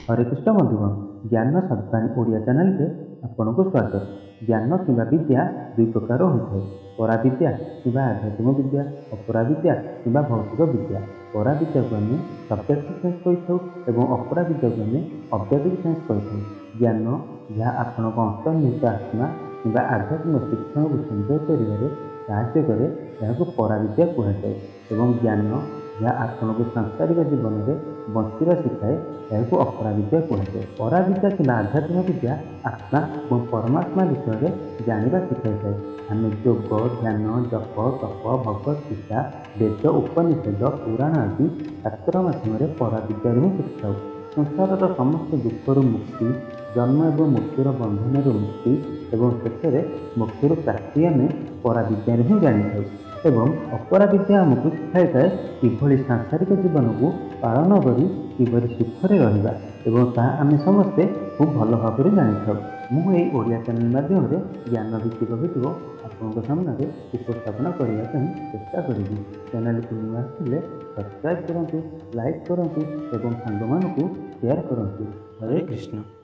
हरे कृष्ण बंधुगण ज्ञान सद्वाणी ओडिया चैनल के आपन को स्वागत। ज्ञान कि विद्या दुई प्रकार होता है, परा विद्या कि आध्यात्मिक विद्या, अपरा विद्या कि भौतिक विद्या। परा विद्या को आम सब्जेक्ट साइंस कही और अपरा विद्या को आम ऑब्जेक्टिव साइंस कही। ज्ञान जहाँ आपण अंतर्निहित आत्मा कि आध्यात्मिक शिक्षण को संचय कर परा विद्या कहुए। ज्ञान जहाँ आपन को सांसारिक जीवन में बंचवा शिखाए यह अपरा विद्या कहुए। परा विद्या कि आध्यात्मिक विद्या आत्मा और परमात्मा विषय में जानवा शिखाई थाए। आम योग, ध्यान, जप, तप, भगवत गीता, वेद, उपनिषद, पुराण आदि शास्त्र माध्यम परा विद्या ही शिखा। संसार समस्त दुखर मुक्ति, जन्म एवं मृत्युर बंधन मुक्ति और शेष मुक्तिर प्राप्ति आम परा विद्या ही जानी था। एवं अपरा विद्या आमको शिखाई थाए किभली सांसारिक जीवन को पालन कर सुखरे रहा आम समस्ते खूब भल भाव जानी था। मुझे ओडिया चैनल माध्यम ज्ञान भित्तिक वीडियो आपंक सामने उपस्थापन करने चेष्टा करी। चैनल को नुआ आसले सब्सक्राइब करूँ, लाइक करूँ और सांग मानू शेयर करूँ। हरे कृष्ण।